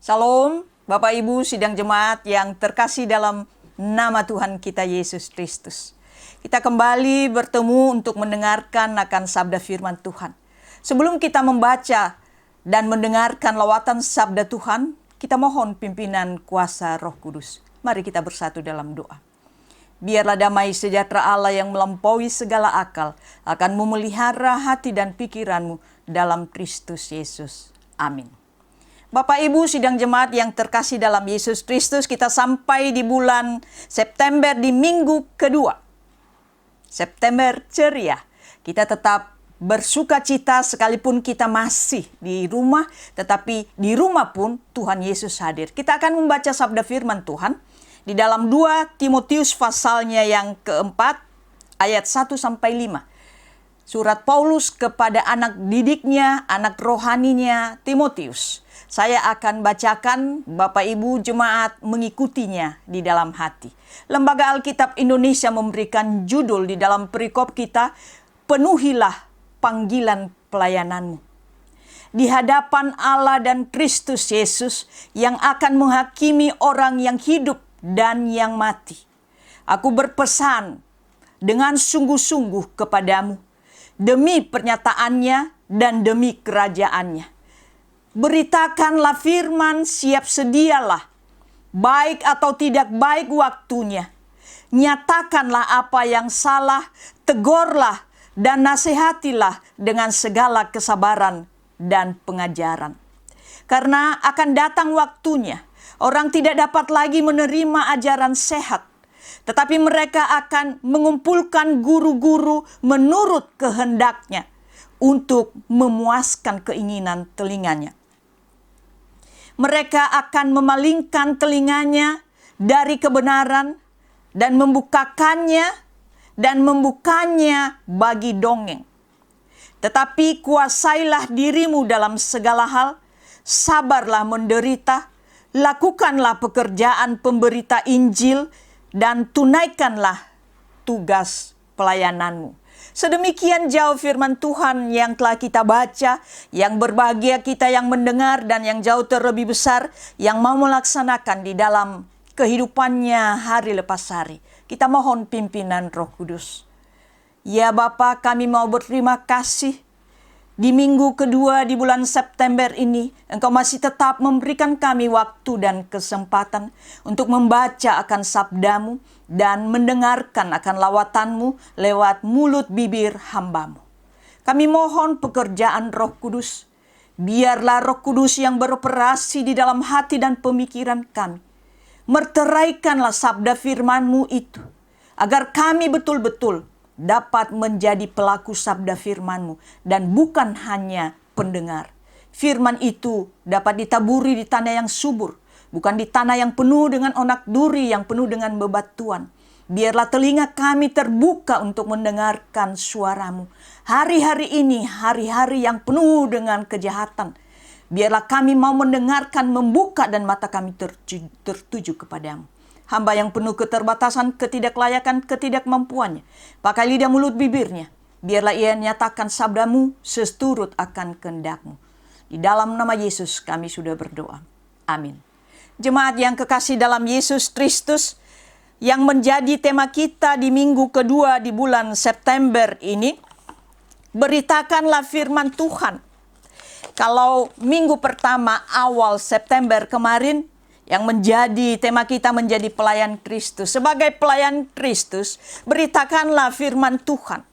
Shalom, Bapak Ibu sidang jemaat yang terkasih dalam nama Tuhan kita Yesus Kristus. Kita kembali bertemu untuk mendengarkan akan sabda firman Tuhan. Sebelum kita membaca dan mendengarkan lawatan sabda Tuhan, kita mohon pimpinan kuasa Roh Kudus. Mari kita bersatu dalam doa. Biarlah damai sejahtera Allah yang melampaui segala akal akan memelihara hati dan pikiranmu dalam Kristus Yesus. Amin. Bapak Ibu sidang jemaat yang terkasih dalam Yesus Kristus, kita sampai di bulan September di minggu kedua. September ceria. Kita tetap bersuka cita sekalipun kita masih di rumah, tetapi di rumah pun Tuhan Yesus hadir. Kita akan membaca sabda firman Tuhan di dalam 2 Timotius pasalnya yang keempat ayat 1-5. Surat Paulus kepada anak didiknya, anak rohaninya Timotius. Saya akan bacakan, Bapak Ibu jemaat mengikutinya di dalam hati. Lembaga Alkitab Indonesia memberikan judul di dalam perikop kita, penuhilah panggilan pelayananmu. Di hadapan Allah dan Kristus Yesus yang akan menghakimi orang yang hidup dan yang mati. Aku berpesan dengan sungguh-sungguh kepadamu, demi pernyataannya dan demi kerajaannya. Beritakanlah firman, siap sedialah, baik atau tidak baik waktunya. Nyatakanlah apa yang salah, tegurlah dan nasihatilah dengan segala kesabaran dan pengajaran. Karena akan datang waktunya, orang tidak dapat lagi menerima ajaran sehat, tetapi mereka akan mengumpulkan guru-guru menurut kehendaknya untuk memuaskan keinginan telinganya. Mereka akan memalingkan telinganya dari kebenaran dan membukanya bagi dongeng. Tetapi kuasailah dirimu dalam segala hal, sabarlah menderita, lakukanlah pekerjaan pemberita Injil, dan tunaikanlah tugas pelayananmu. Sedemikian jauh firman Tuhan yang telah kita baca, yang berbahagia kita yang mendengar, dan yang jauh terlebih besar yang mau melaksanakan di dalam kehidupannya hari lepas hari. Kita mohon pimpinan Roh Kudus. Ya Bapa, kami mau berterima kasih di minggu kedua di bulan September ini, Engkau masih tetap memberikan kami waktu dan kesempatan untuk membaca akan sabdamu dan mendengarkan akan lawatanmu lewat mulut bibir hambamu. Kami mohon pekerjaan Roh Kudus. Biarlah Roh Kudus yang beroperasi di dalam hati dan pemikiran kami. Meteraikanlah sabda firman-Mu itu, agar kami betul-betul dapat menjadi pelaku sabda firman-Mu dan bukan hanya pendengar. Firman itu dapat ditaburi di tanah yang subur, bukan di tanah yang penuh dengan onak duri, yang penuh dengan bebatuan. Biarlah telinga kami terbuka untuk mendengarkan suara-Mu. Hari-hari ini, hari-hari yang penuh dengan kejahatan. Biarlah kami mau mendengarkan, membuka dan mata kami tertuju kepadamu. Hamba yang penuh keterbatasan, ketidaklayakan, ketidakmampuannya. Pakai lidah mulut bibirnya. Biarlah ia nyatakan sabdamu seturut akan kehendak-Mu. Di dalam nama Yesus kami sudah berdoa. Amin. Jemaat yang kekasih dalam Yesus Kristus, yang menjadi tema kita di minggu kedua di bulan September ini, beritakanlah firman Tuhan. Kalau minggu pertama awal September kemarin, yang menjadi tema kita menjadi pelayan Kristus. Sebagai pelayan Kristus, beritakanlah firman Tuhan.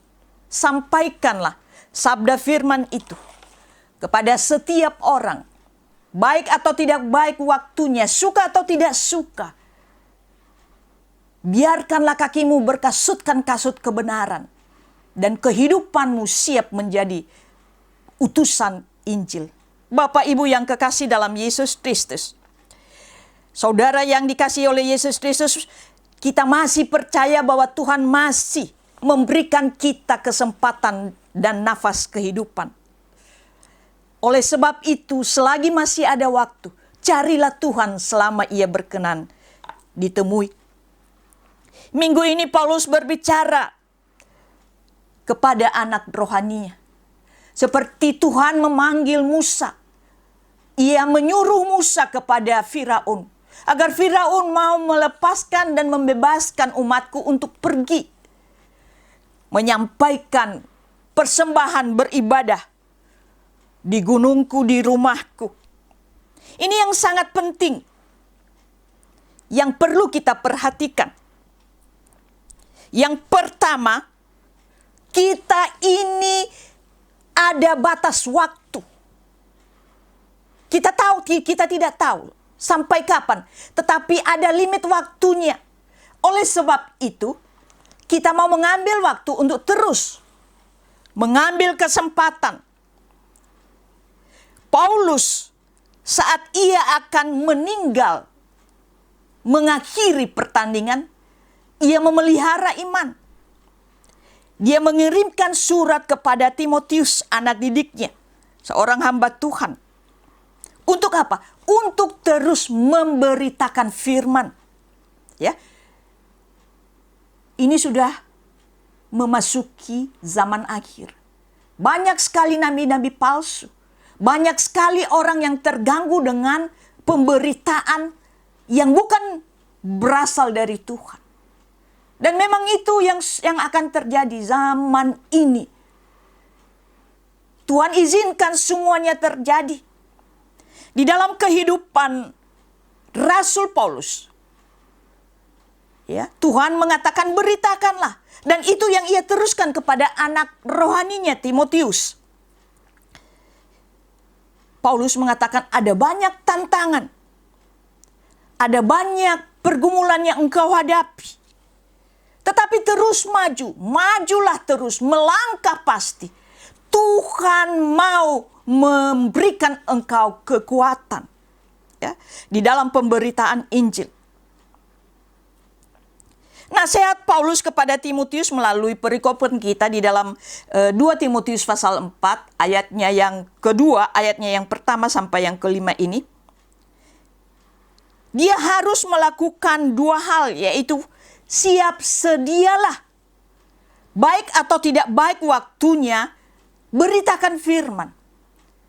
Sampaikanlah sabda firman itu kepada setiap orang. Baik atau tidak baik waktunya, suka atau tidak suka. Biarkanlah kakimu berkasutkan kasut kebenaran. Dan kehidupanmu siap menjadi utusan Injil. Bapak Ibu yang kekasih dalam Yesus Kristus. Saudara yang dikasihi oleh Yesus Kristus, kita masih percaya bahwa Tuhan masih memberikan kita kesempatan dan nafas kehidupan. Oleh sebab itu, selagi masih ada waktu, carilah Tuhan selama Ia berkenan ditemui. Minggu ini Paulus berbicara kepada anak rohaninya. Seperti Tuhan memanggil Musa ia menyuruh Musa kepada Firaun, agar Firaun mau melepaskan dan membebaskan umatku untuk pergi menyampaikan persembahan beribadah di gunungku, di rumahku. Ini yang sangat penting, yang perlu kita perhatikan. Yang pertama, kita ini ada batas waktu. Kita tahu, kita tidak tahu sampai kapan, tetapi ada limit waktunya. Oleh sebab itu, kita mau mengambil waktu untuk terus mengambil kesempatan. Paulus saat ia akan meninggal, mengakhiri pertandingan, ia memelihara iman. Dia mengirimkan surat kepada Timotius, anak didiknya, seorang hamba Tuhan. Untuk apa? Untuk terus memberitakan firman. Ya. Ini sudah memasuki zaman akhir. Banyak sekali nabi-nabi palsu. Banyak sekali orang yang terganggu dengan pemberitaan yang bukan berasal dari Tuhan. Dan memang itu yang akan terjadi zaman ini. Tuhan izinkan semuanya terjadi. Di dalam kehidupan Rasul Paulus, ya, Tuhan mengatakan beritakanlah. Dan itu yang ia teruskan kepada anak rohaninya Timotius. Paulus mengatakan ada banyak tantangan. Ada banyak pergumulan yang engkau hadapi. Tetapi terus maju. Majulah terus, melangkah pasti. Tuhan mau memberikan engkau kekuatan, ya, di dalam pemberitaan Injil. Nasihat Paulus kepada Timotius melalui perikopan kita di dalam 2 Timotius pasal 4 ayatnya yang kedua, ayatnya yang pertama sampai yang kelima ini. Dia harus melakukan dua hal, yaitu siap sedialah. Baik atau tidak baik waktunya, beritakan firman.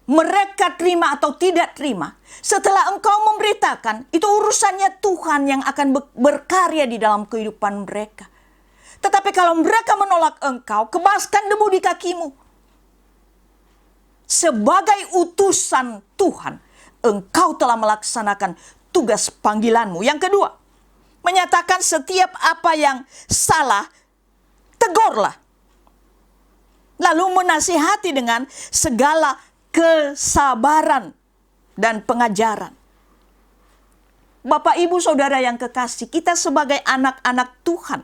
Mereka terima atau tidak terima. Setelah engkau memberitakan, itu urusannya Tuhan yang akan berkarya di dalam kehidupan mereka. Tetapi kalau mereka menolak engkau, kebaskan debu di kakimu. Sebagai utusan Tuhan, engkau telah melaksanakan tugas panggilanmu. Yang kedua, menyatakan setiap apa yang salah, tegurlah. Lalu menasihati dengan segala kesabaran dan pengajaran. Bapak, Ibu, Saudara yang kekasih, kita sebagai anak-anak Tuhan,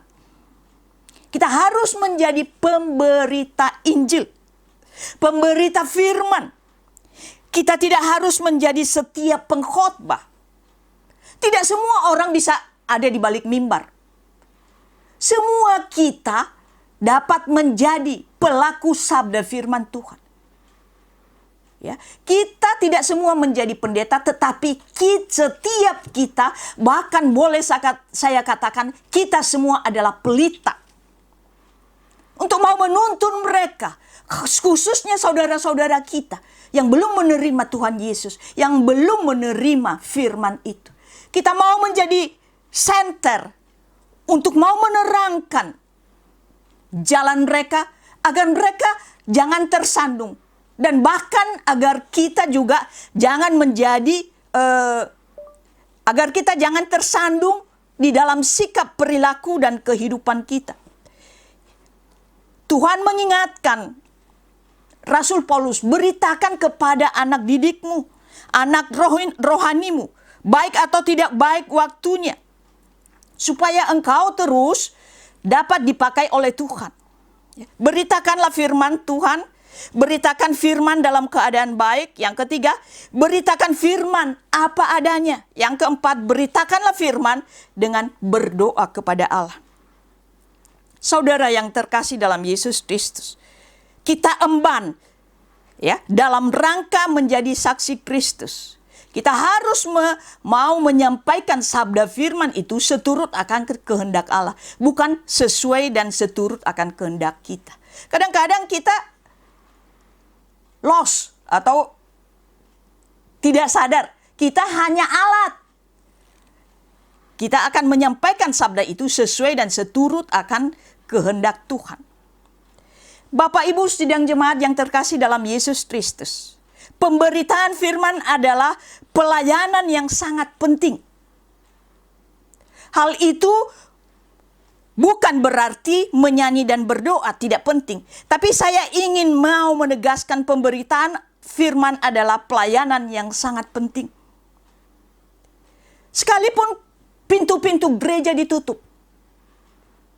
kita harus menjadi pemberita Injil, pemberita firman. Kita tidak harus menjadi setiap pengkhotbah. Tidak semua orang bisa ada di balik mimbar. Semua kita dapat menjadi pelaku sabda firman Tuhan. Ya, kita tidak semua menjadi pendeta, tetapi setiap kita, bahkan boleh saya katakan, kita semua adalah pelita. Untuk mau menuntun mereka, khususnya saudara-saudara kita yang belum menerima Tuhan Yesus, yang belum menerima firman itu. Kita mau menjadi senter untuk mau menerangkan jalan mereka, agar mereka jangan tersandung. Dan bahkan agar kita juga jangan menjadi, agar kita jangan tersandung di dalam sikap perilaku dan kehidupan kita. Tuhan mengingatkan Rasul Paulus, beritakan kepada anak didikmu, anak rohanimu, baik atau tidak baik waktunya, supaya engkau terus dapat dipakai oleh Tuhan. Beritakanlah firman Tuhan. Beritakan firman dalam keadaan baik. Yang ketiga, beritakan firman apa adanya. Yang keempat, beritakanlah firman dengan berdoa kepada Allah. Saudara yang terkasih dalam Yesus Kristus, kita emban, ya, dalam rangka menjadi saksi Kristus. Kita harus mau menyampaikan sabda firman itu seturut akan kehendak Allah, bukan sesuai dan seturut akan kehendak kita. Kadang-kadang kita lost atau tidak sadar kita hanya alat. Kita akan menyampaikan sabda itu sesuai dan seturut akan kehendak Tuhan. Bapak Ibu sidang jemaat yang terkasih dalam Yesus Kristus, pemberitaan firman adalah pelayanan yang sangat penting. Hal itu bukan berarti menyanyi dan berdoa tidak penting. Tapi saya ingin mau menegaskan pemberitaan firman adalah pelayanan yang sangat penting. Sekalipun pintu-pintu gereja ditutup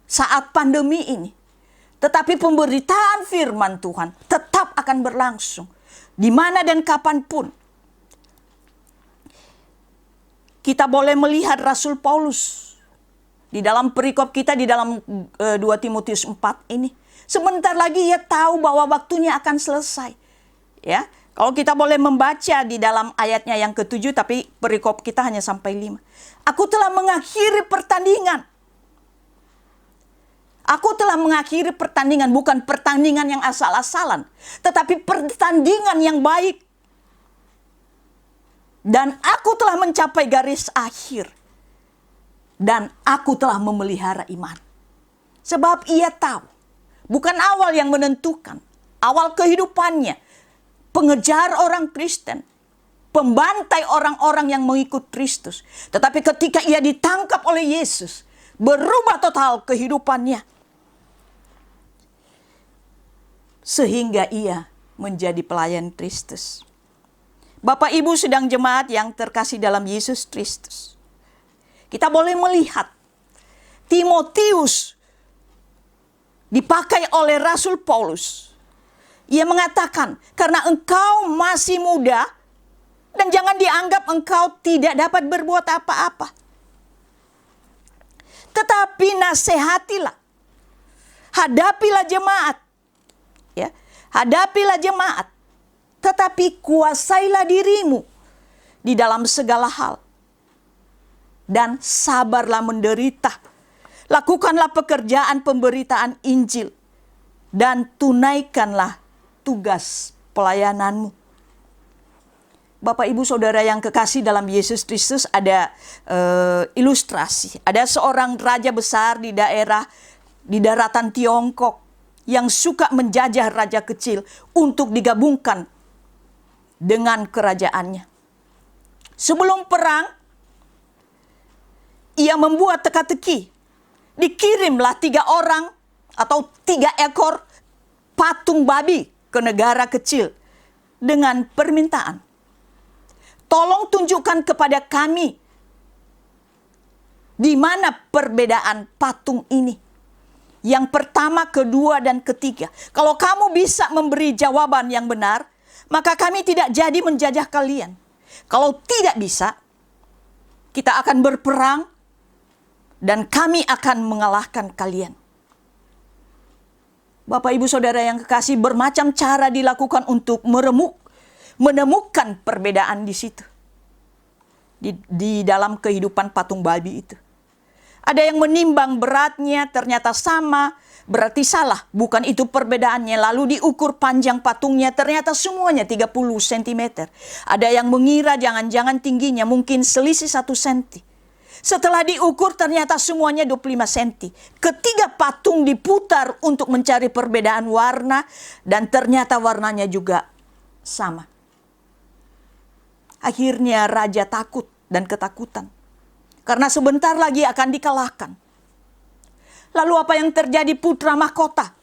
saat pandemi ini, tetapi pemberitaan firman Tuhan tetap akan berlangsung di mana dan kapanpun. Kita boleh melihat Rasul Paulus di dalam perikop kita di dalam 2 Timotius 4 ini. Sebentar lagi ia tahu bahwa waktunya akan selesai. Ya, kalau kita boleh membaca di dalam ayatnya yang ke-7, tapi perikop kita hanya sampai 5. Aku telah mengakhiri pertandingan. Aku telah mengakhiri pertandingan, bukan pertandingan yang asal-asalan, tetapi pertandingan yang baik. Dan aku telah mencapai garis akhir. Dan aku telah memelihara iman. Sebab ia tahu, bukan awal yang menentukan, awal kehidupannya, pengejar orang Kristen, pembantai orang-orang yang mengikut Kristus. Tetapi ketika ia ditangkap oleh Yesus, berubah total kehidupannya. Sehingga ia menjadi pelayan Kristus. Bapak Ibu sedang jemaat yang terkasih dalam Yesus Kristus. Kita boleh melihat Timotius dipakai oleh Rasul Paulus. Ia mengatakan, karena engkau masih muda, dan jangan dianggap engkau tidak dapat berbuat apa-apa. Tetapi nasihatilah, hadapilah jemaat. Ya, hadapilah jemaat, tetapi kuasailah dirimu di dalam segala hal. Dan sabarlah menderita. Lakukanlah pekerjaan pemberitaan Injil. Dan tunaikanlah tugas pelayananmu. Bapak Ibu Saudara yang kekasih dalam Yesus Kristus, ada ilustrasi. Ada seorang raja besar di daratan Tiongkok yang suka menjajah raja kecil untuk digabungkan dengan kerajaannya. Sebelum perang, ia membuat teka-teki. Dikirimlah 3 orang atau 3 ekor patung babi ke negara kecil dengan permintaan, tolong tunjukkan kepada kami di mana perbedaan patung ini. Yang pertama, kedua, dan ketiga. Kalau kamu bisa memberi jawaban yang benar, maka kami tidak jadi menjajah kalian. Kalau tidak bisa, kita akan berperang dan kami akan mengalahkan kalian. Bapak Ibu Saudara yang kekasih, bermacam cara dilakukan untuk menemukan perbedaan di situ. Di dalam kehidupan patung babi itu. Ada yang menimbang beratnya ternyata sama, berarti salah. Bukan itu perbedaannya. Lalu diukur panjang patungnya, ternyata semuanya 30 cm. Ada yang mengira jangan-jangan tingginya mungkin selisih 1 cm. Setelah diukur ternyata semuanya 25 cm. Ketiga patung diputar untuk mencari perbedaan warna dan ternyata warnanya juga sama. Akhirnya raja takut dan ketakutan. Karena sebentar lagi akan dikalahkan. Lalu apa yang terjadi? Putra mahkota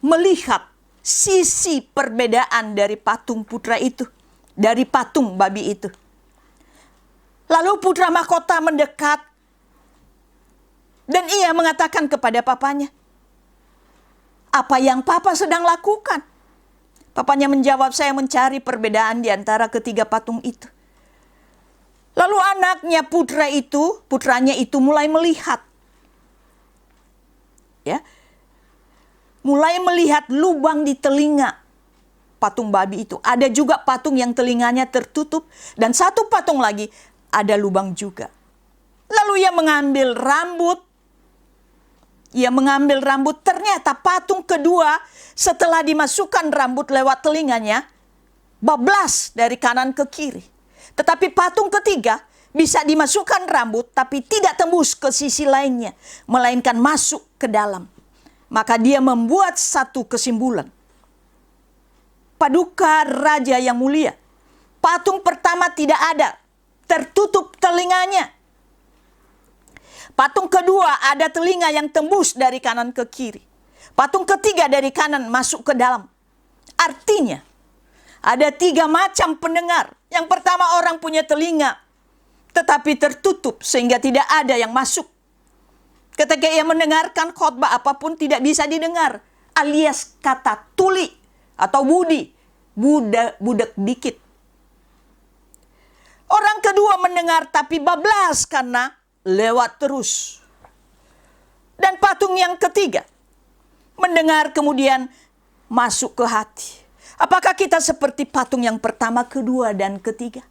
melihat sisi perbedaan dari patung putra itu, dari patung babi itu. Lalu putra mahkota mendekat dan ia mengatakan kepada papanya, "Apa yang papa sedang lakukan?" Papanya menjawab, "Saya mencari perbedaan di antara ketiga patung itu." Lalu anaknya putranya itu mulai melihat. Ya. Mulai melihat lubang di telinga patung babi itu. Ada juga patung yang telinganya tertutup dan satu patung lagi ada lubang juga. Lalu ia mengambil rambut Ia mengambil rambut, ternyata patung kedua setelah dimasukkan rambut lewat telinganya, bablas dari kanan ke kiri. Tetapi patung ketiga bisa dimasukkan rambut tapi tidak tembus ke sisi lainnya, melainkan masuk ke dalam. Maka dia membuat satu kesimpulan. Paduka Raja yang mulia. Patung pertama tidak ada, tertutup telinganya. Patung kedua ada telinga yang tembus dari kanan ke kiri. Patung ketiga dari kanan masuk ke dalam. Artinya, ada 3 macam pendengar. Yang pertama, orang punya telinga, tetapi tertutup sehingga tidak ada yang masuk. Ketika ia mendengarkan khotbah apapun tidak bisa didengar. Alias kata tuli atau budi, budak dikit. Orang kedua mendengar tapi bablas karena lewat terus. Dan patung yang ketiga mendengar kemudian masuk ke hati. Apakah kita seperti patung yang pertama, kedua, dan ketiga?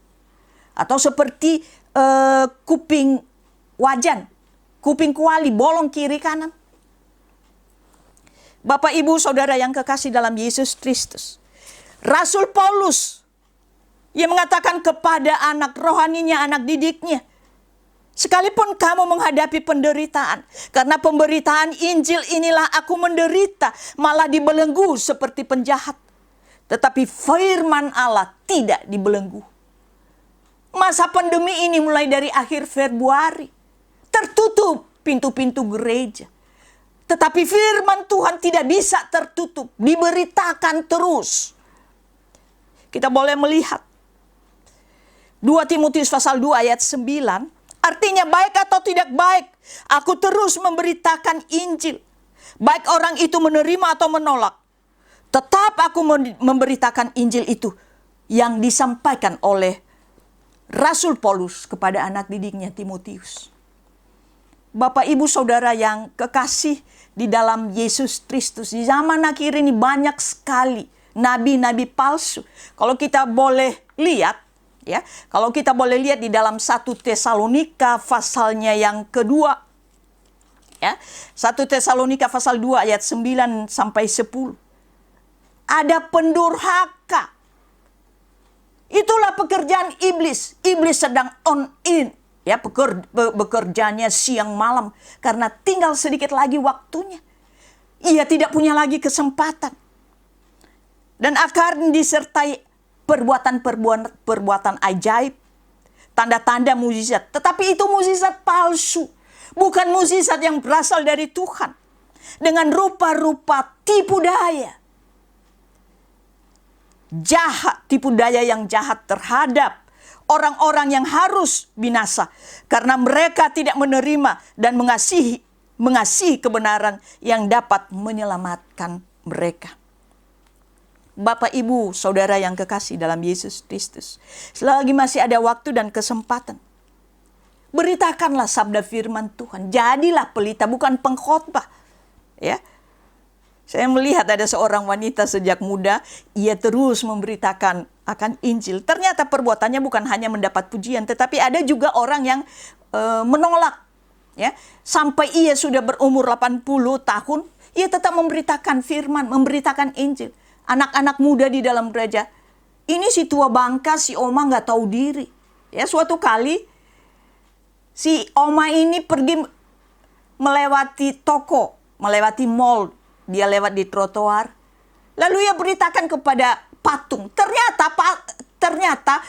Atau seperti kuping wajan, kuping kuali, bolong kiri kanan? Bapak, Ibu, Saudara yang kekasih dalam Yesus Kristus, Rasul Paulus, ia mengatakan kepada anak rohaninya, anak didiknya, sekalipun kamu menghadapi penderitaan, karena pemberitaan Injil inilah aku menderita, malah dibelenggu seperti penjahat. Tetapi firman Allah tidak dibelenggu. Masa pandemi ini mulai dari akhir Februari. Tertutup pintu-pintu gereja. Tetapi firman Tuhan tidak bisa tertutup. Diberitakan terus. Kita boleh melihat 2 Timotius pasal 2 ayat 9. Artinya baik atau tidak baik, aku terus memberitakan Injil. Baik orang itu menerima atau menolak, tetap aku memberitakan Injil itu yang disampaikan oleh Rasul Paulus kepada anak didiknya Timotius. Bapak, Ibu, Saudara yang kekasih di dalam Yesus Kristus, di zaman akhir ini banyak sekali nabi-nabi palsu. Kalau kita boleh lihat, ya, kalau kita boleh lihat di dalam 1 Tesalonika pasalnya yang kedua, ya, 1 Tesalonika pasal 2 ayat 9 sampai 10. Ada pendurhaka. Itulah pekerjaan iblis. Iblis sedang on in, ya, bekerjanya siang malam karena tinggal sedikit lagi waktunya. Ia tidak punya lagi kesempatan. Dan akan disertai perbuatan ajaib, tanda-tanda mukjizat. Tetapi itu mukjizat palsu, bukan mukjizat yang berasal dari Tuhan. Dengan rupa-rupa tipu daya. Jahat, tipu daya yang jahat terhadap orang-orang yang harus binasa. Karena mereka tidak menerima dan mengasihi kebenaran yang dapat menyelamatkan mereka. Bapak, Ibu, Saudara yang kekasih dalam Yesus Kristus, selagi masih ada waktu dan kesempatan, beritakanlah sabda firman Tuhan. Jadilah pelita, bukan pengkhotbah. Ya, saya melihat ada seorang wanita sejak muda, ia terus memberitakan akan Injil. Ternyata perbuatannya bukan hanya mendapat pujian, tetapi ada juga orang yang menolak. Ya, sampai ia sudah berumur 80 tahun, ia tetap memberitakan firman, memberitakan Injil. Anak-anak muda di dalam gereja, ini si tua bangka, si oma nggak tahu diri. Ya, suatu kali si oma ini pergi melewati toko, melewati mall, dia lewat di trotoar. Lalu ia beritakan kepada patung. Ternyata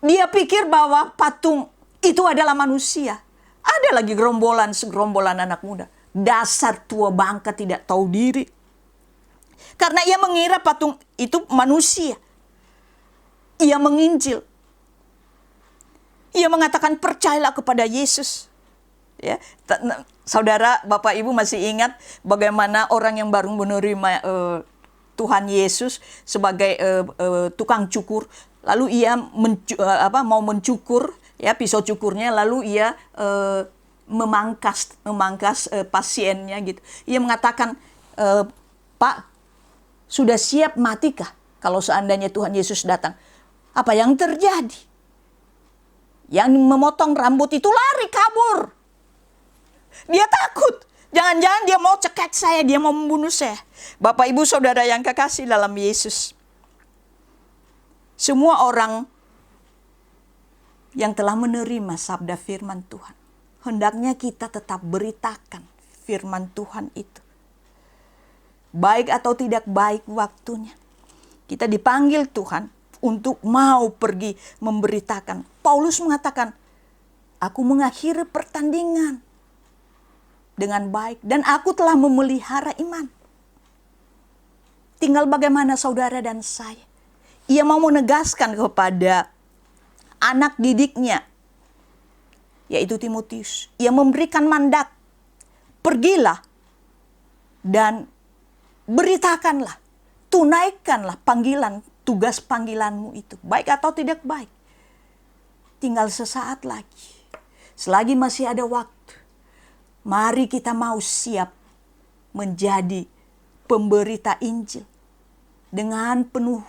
dia pikir bahwa patung itu adalah manusia. Ada lagi segerombolan anak muda. Dasar tua bangka tidak tahu diri. Karena ia mengira patung itu manusia. Ia menginjil. Ia mengatakan percayalah kepada Yesus. Ya, Saudara, Bapak, Ibu masih ingat bagaimana orang yang baru menerima Tuhan Yesus sebagai tukang cukur. Lalu ia mau mencukur, ya, pisau cukurnya, lalu ia memangkas pasiennya gitu. Ia mengatakan, Pak, sudah siap matikah kalau seandainya Tuhan Yesus datang? Apa yang terjadi? Yang memotong rambut itu lari kabur. Dia takut. Jangan-jangan dia mau cekek saya, dia mau membunuh saya. Bapak Ibu Saudara yang kekasih dalam Yesus, semua orang yang telah menerima sabda firman Tuhan, hendaknya kita tetap beritakan firman Tuhan itu. Baik atau tidak baik waktunya, kita dipanggil Tuhan untuk mau pergi memberitakan. Paulus mengatakan, aku mengakhiri pertandingan dengan baik dan aku telah memelihara iman. Tinggal bagaimana saudara dan saya. Ia mau menegaskan kepada anak didiknya, yaitu Timotius. Ia memberikan mandat, pergilah dan beritakanlah, tunaikanlah panggilan, tugas panggilanmu itu. Baik atau tidak baik. Tinggal sesaat lagi. Selagi masih ada waktu, mari kita mau siap menjadi pemberita Injil dengan penuh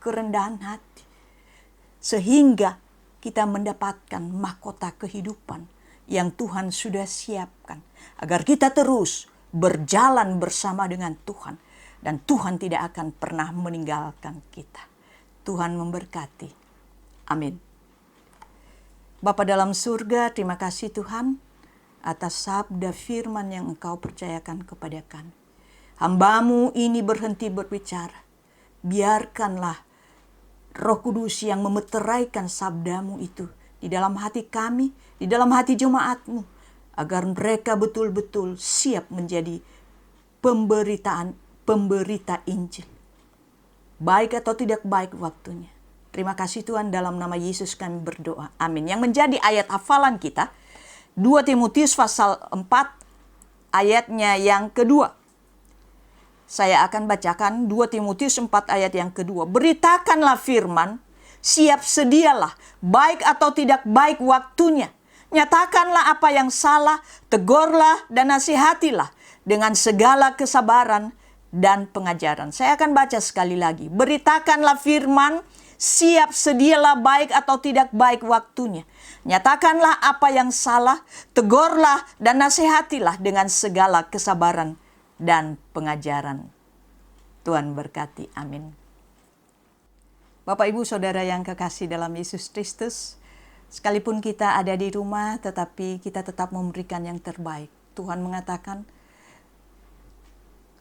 kerendahan hati. Sehingga kita mendapatkan mahkota kehidupan yang Tuhan sudah siapkan. Agar kita terus berjalan bersama dengan Tuhan. Dan Tuhan tidak akan pernah meninggalkan kita. Tuhan memberkati. Amin. Bapa dalam surga, terima kasih Tuhan atas sabda firman yang Engkau percayakan kepada kami. Hamba-Mu ini berhenti berbicara. Biarkanlah Roh Kudus yang memeteraikan sabda-Mu itu di dalam hati kami, di dalam hati jemaat-Mu, agar mereka betul-betul siap menjadi pemberita Injil. Baik atau tidak baik waktunya. Terima kasih Tuhan, dalam nama Yesus kami berdoa. Amin. Yang menjadi ayat hafalan kita, 2 Timotius pasal 4 ayatnya yang kedua. Saya akan bacakan 2 Timotius 4 ayat yang kedua. Beritakanlah firman, siap sedialah, baik atau tidak baik waktunya. Nyatakanlah apa yang salah, tegurlah dan nasihatilah dengan segala kesabaran dan pengajaran. Saya akan baca sekali lagi. Beritakanlah firman, siap sedialah, baik atau tidak baik waktunya. Nyatakanlah apa yang salah, tegurlah dan nasihatilah dengan segala kesabaran dan pengajaran. Tuhan berkati. Amin. Bapak Ibu Saudara yang kekasih dalam Yesus Kristus, sekalipun kita ada di rumah, tetapi kita tetap memberikan yang terbaik. Tuhan mengatakan,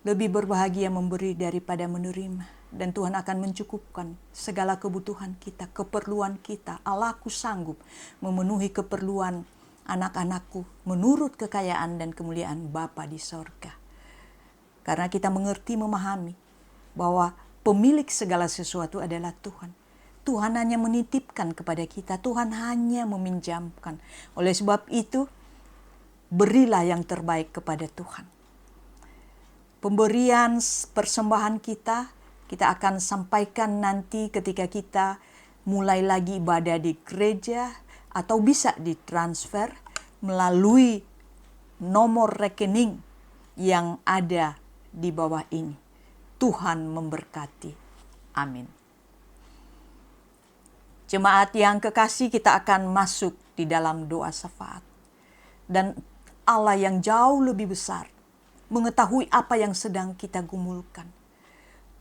lebih berbahagia memberi daripada menerima. Dan Tuhan akan mencukupkan segala kebutuhan kita, keperluan kita. Allahku sanggup memenuhi keperluan anak-anakku menurut kekayaan dan kemuliaan Bapa di sorga. Karena kita mengerti, memahami bahwa pemilik segala sesuatu adalah Tuhan. Tuhan hanya menitipkan kepada kita, Tuhan hanya meminjamkan. Oleh sebab itu, berilah yang terbaik kepada Tuhan. Pemberian persembahan kita akan sampaikan nanti ketika kita mulai lagi ibadah di gereja, atau bisa ditransfer melalui nomor rekening yang ada di bawah ini. Tuhan memberkati. Amin. Jemaat yang kekasih, kita akan masuk di dalam doa syafaat. Dan Allah yang jauh lebih besar mengetahui apa yang sedang kita gumulkan.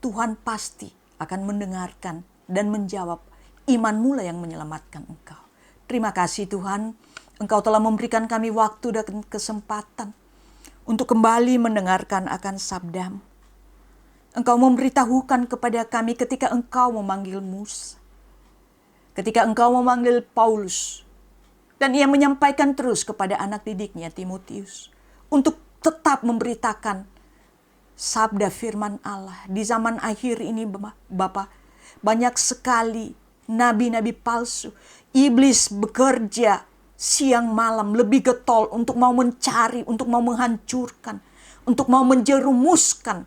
Tuhan pasti akan mendengarkan dan menjawab. Iman mula yang menyelamatkan engkau. Terima kasih Tuhan, Engkau telah memberikan kami waktu dan kesempatan untuk kembali mendengarkan akan sabda-Mu. Engkau memberitahukan kepada kami ketika Engkau memanggil Musa, ketika Engkau memanggil Paulus, dan ia menyampaikan terus kepada anak didiknya Timotius untuk tetap memberitakan sabda firman Allah. Di zaman akhir ini Bapa, banyak sekali nabi-nabi palsu. Iblis bekerja siang malam lebih getol untuk mau mencari, untuk mau menghancurkan, untuk mau menjerumuskan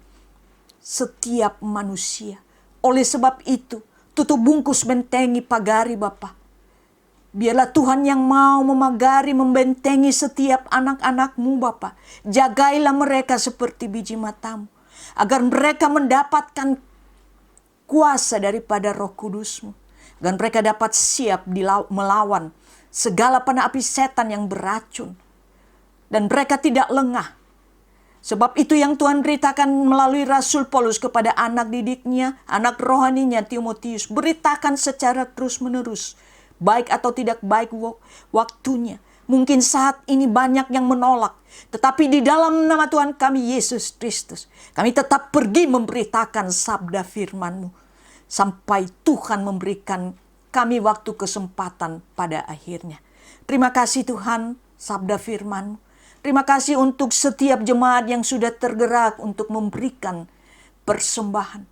setiap manusia. Oleh sebab itu, tutup bungkus bentengi pagari Bapa. Biarlah Tuhan yang mau memagari, membentengi setiap anak-anak-Mu Bapa. Jagailah mereka seperti biji mata-Mu, agar mereka mendapatkan kuasa daripada Roh Kudus-Mu. Agar mereka dapat siap melawan segala panah api setan yang beracun. Dan mereka tidak lengah Sebab itu yang Tuhan beritakan melalui Rasul Paulus kepada anak didiknya, anak rohaninya Timotius. Beritakan secara terus-menerus. Baik atau tidak baik waktunya. Mungkin saat ini banyak yang menolak. Tetapi di dalam nama Tuhan kami Yesus Kristus, kami tetap pergi memberitakan sabda firman-Mu. Sampai Tuhan memberikan kami waktu kesempatan pada akhirnya. Terima kasih Tuhan, sabda firman-Mu. Terima kasih untuk setiap jemaat yang sudah tergerak untuk memberikan persembahan.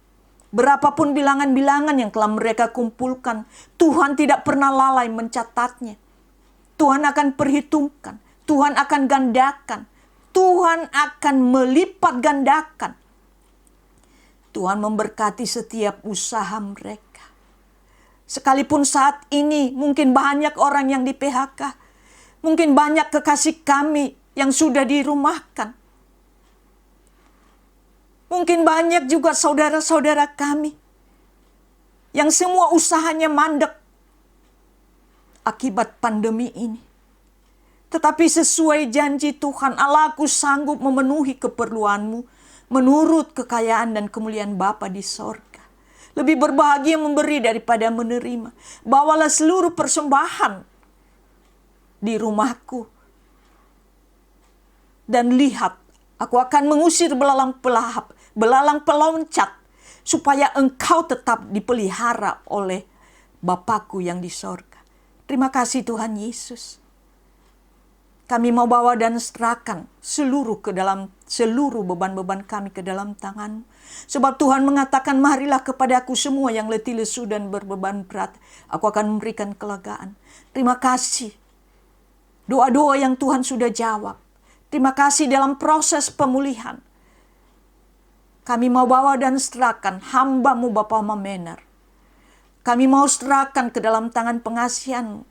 Berapapun bilangan-bilangan yang telah mereka kumpulkan, Tuhan tidak pernah lalai mencatatnya. Tuhan akan perhitungkan, Tuhan akan gandakan, Tuhan akan melipat gandakan. Tuhan memberkati setiap usaha mereka. Sekalipun saat ini mungkin banyak orang yang di PHK, mungkin banyak kekasih kami yang sudah dirumahkan. Mungkin banyak juga saudara-saudara kami yang semua usahanya mandek akibat pandemi ini. Tetapi sesuai janji Tuhan, Allahku sanggup memenuhi keperluanmu menurut kekayaan dan kemuliaan Bapa di sorga. Lebih berbahagia memberi daripada menerima. Bawalah seluruh persembahan di rumahku. Dan lihat, aku akan mengusir belalang peloncat, supaya engkau tetap dipelihara oleh Bapakku yang di sorga. Terima kasih Tuhan Yesus. Kami mau bawa dan serahkan seluruh beban-beban kami ke dalam tangan. Sebab Tuhan mengatakan, marilah kepadaku semua yang letih lesu dan berbeban berat. Aku akan memberikan kelegaan. Terima kasih. Doa-doa yang Tuhan sudah jawab. Terima kasih dalam proses pemulihan. Kami mau bawa dan serahkan hamba-Mu Bapa Mamenar. Kami mau serahkan ke dalam tangan pengasihan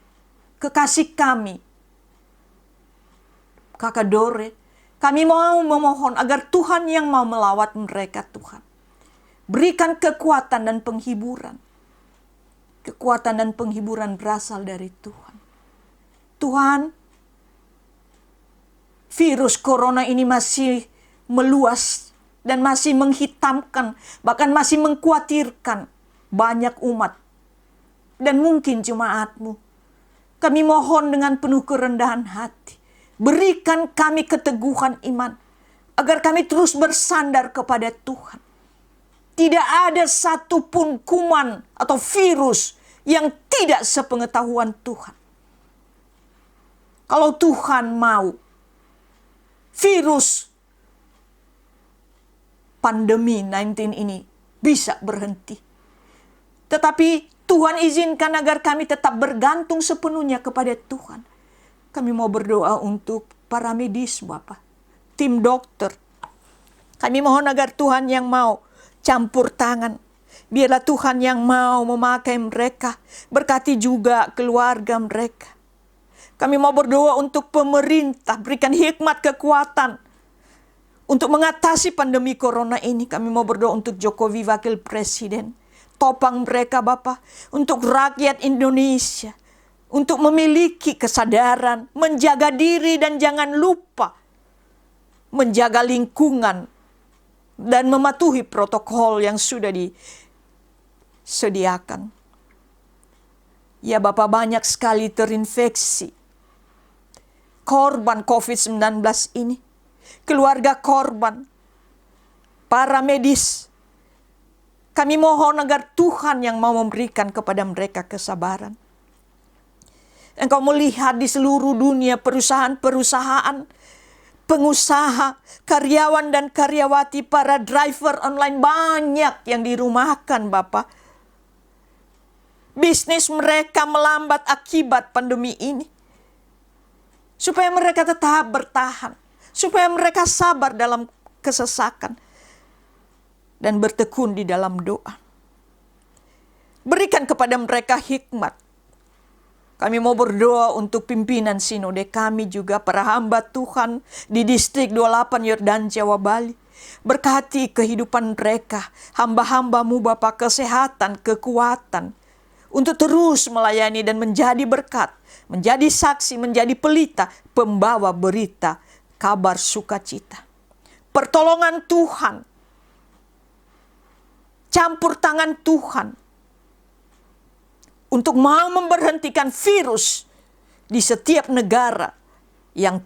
kekasih kami, Kakak Dore. Kami mau memohon agar Tuhan yang mau melawat mereka Tuhan. Berikan kekuatan dan penghiburan. Kekuatan dan penghiburan berasal dari Tuhan. Tuhan, virus corona ini masih meluas dan masih menghitamkan, bahkan masih mengkhawatirkan banyak umat dan mungkin jemaat-Mu. Kami mohon dengan penuh kerendahan hati, berikan kami keteguhan iman agar kami terus bersandar kepada Tuhan. Tidak ada satupun kuman atau virus yang tidak sepengetahuan Tuhan. Kalau Tuhan mau, virus pandemi 19 ini bisa berhenti. Tetapi Tuhan izinkan agar kami tetap bergantung sepenuhnya kepada Tuhan. Kami mau berdoa untuk para medis Bapak, tim dokter. Kami mohon agar Tuhan yang mau campur tangan. Biarlah Tuhan yang mau memakai mereka. Berkati juga keluarga mereka. Kami mau berdoa untuk pemerintah, berikan hikmat kekuatan untuk mengatasi pandemi corona ini. Kami mau berdoa untuk Jokowi Wakil Presiden. Topang mereka Bapa, untuk rakyat Indonesia, untuk memiliki kesadaran, menjaga diri dan jangan lupa menjaga lingkungan dan mematuhi protokol yang sudah disediakan. Ya Bapak, banyak sekali terinfeksi korban COVID-19 ini, keluarga korban, para medis. Kami mohon agar Tuhan yang mau memberikan kepada mereka kesabaran. Engkau melihat di seluruh dunia perusahaan-perusahaan, pengusaha, karyawan dan karyawati, para driver online banyak yang dirumahkan Bapak. Bisnis mereka melambat akibat pandemi ini. Supaya mereka tetap bertahan. Supaya mereka sabar dalam kesesakan. Dan bertekun di dalam doa. Berikan kepada mereka hikmat. Kami mau berdoa untuk pimpinan sinode kami juga, para hamba Tuhan di distrik 28 Yordan Jawa Bali. Berkati kehidupan mereka, hamba-hamba-Mu Bapa, kesehatan, kekuatan. Untuk terus melayani dan menjadi berkat, menjadi saksi, menjadi pelita, pembawa berita, kabar sukacita. pertolongan Tuhan, campur tangan Tuhan untuk mau memberhentikan virus di setiap negara yang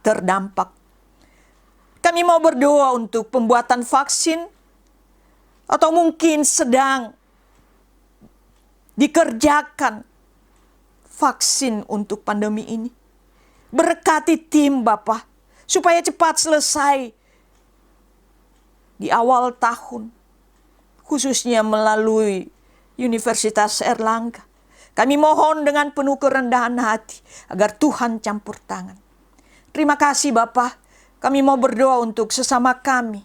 terdampak. Kami mau berdoa untuk pembuatan vaksin, atau mungkin sedang dikerjakan vaksin untuk pandemi ini. Berkati tim Bapa, supaya cepat selesai di awal tahun, khususnya melalui Universitas Erlangga. Kami mohon dengan penuh kerendahan hati, agar Tuhan campur tangan. Terima kasih Bapa, kami mau berdoa untuk sesama kami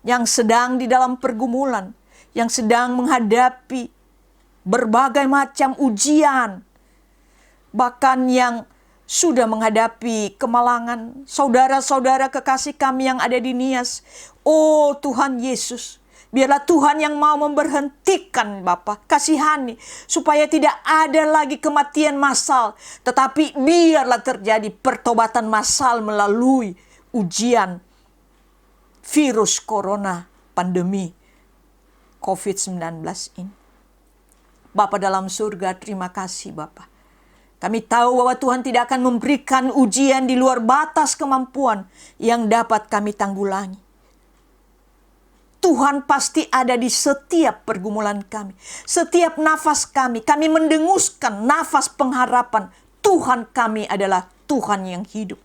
yang sedang di dalam pergumulan, yang sedang menghadapi berbagai macam ujian, bahkan yang sudah menghadapi kemalangan. Saudara-saudara kekasih kami yang ada di Nias, oh Tuhan Yesus, biarlah Tuhan yang mau memberhentikan Bapa, kasihani, supaya tidak ada lagi kematian massal, tetapi biarlah terjadi pertobatan massal melalui ujian virus corona, pandemi COVID-19 ini. Bapa dalam surga, terima kasih Bapa. Kami tahu bahwa Tuhan tidak akan memberikan ujian di luar batas kemampuan yang dapat kami tanggulangi. Tuhan pasti ada di setiap pergumulan kami, setiap nafas kami. Kami mendenguskan nafas pengharapan. Tuhan kami adalah Tuhan yang hidup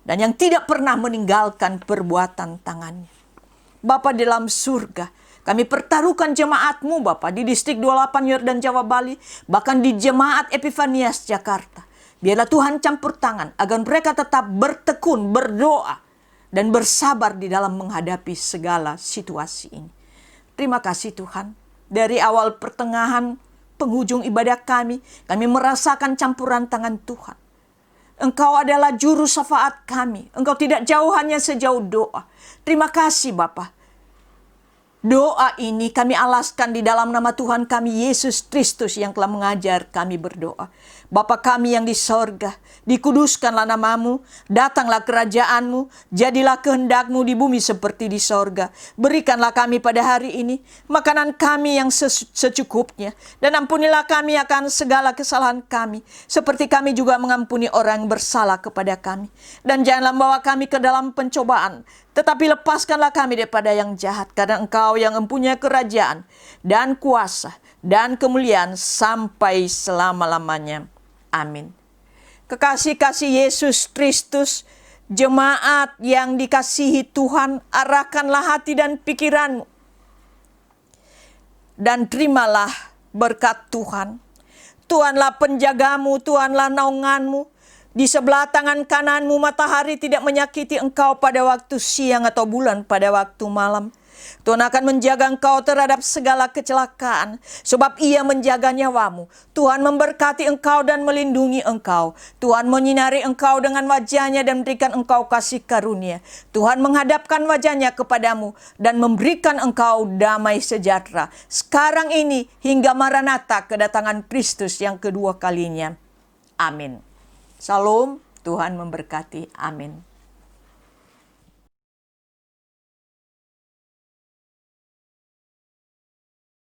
dan yang tidak pernah meninggalkan perbuatan tangannya. Bapa dalam surga, kami pertaruhkan jemaat-Mu Bapa di distrik 28 Yordan Jawa Bali, bahkan di jemaat Epifanias Jakarta. Biarlah Tuhan campur tangan agar mereka tetap bertekun, berdoa, dan bersabar di dalam menghadapi segala situasi ini. Terima kasih Tuhan. Dari awal pertengahan penghujung ibadah kami merasakan campuran tangan Tuhan. Engkau adalah juru syafaat kami. Engkau tidak jauh hanya sejauh doa. Terima kasih Bapa. Doa ini kami alaskan di dalam nama Tuhan kami Yesus Kristus yang telah mengajar kami berdoa. Bapa kami yang di sorga, dikuduskanlah namamu, datanglah kerajaanmu, jadilah kehendak-Mu di bumi seperti di sorga. Berikanlah kami pada hari ini makanan kami yang secukupnya, dan ampunilah kami akan segala kesalahan kami, seperti kami juga mengampuni orang yang bersalah kepada kami. Dan janganlah membawa kami ke dalam pencobaan, tetapi lepaskanlah kami daripada yang jahat, karena Engkau yang mempunyai kerajaan dan kuasa dan kemuliaan sampai selama-lamanya. Amin. Kekasih-kasih Yesus Kristus, jemaat yang dikasihi Tuhan, arahkanlah hati dan pikiranmu, dan terimalah berkat Tuhan. Tuhanlah penjagamu, Tuhanlah naunganmu. Di sebelah tangan kananmu matahari tidak menyakiti engkau pada waktu siang atau bulan pada waktu malam. Tuhan akan menjaga engkau terhadap segala kecelakaan, sebab Ia menjaga nyawamu. Tuhan memberkati engkau dan melindungi engkau. Tuhan menyinari engkau dengan wajah-Nya dan memberikan engkau kasih karunia. Tuhan menghadapkan wajah-Nya kepadamu dan memberikan engkau damai sejahtera, sekarang ini hingga Maranatha, kedatangan Kristus yang kedua kalinya. Amin. Salam, Tuhan memberkati. Amin.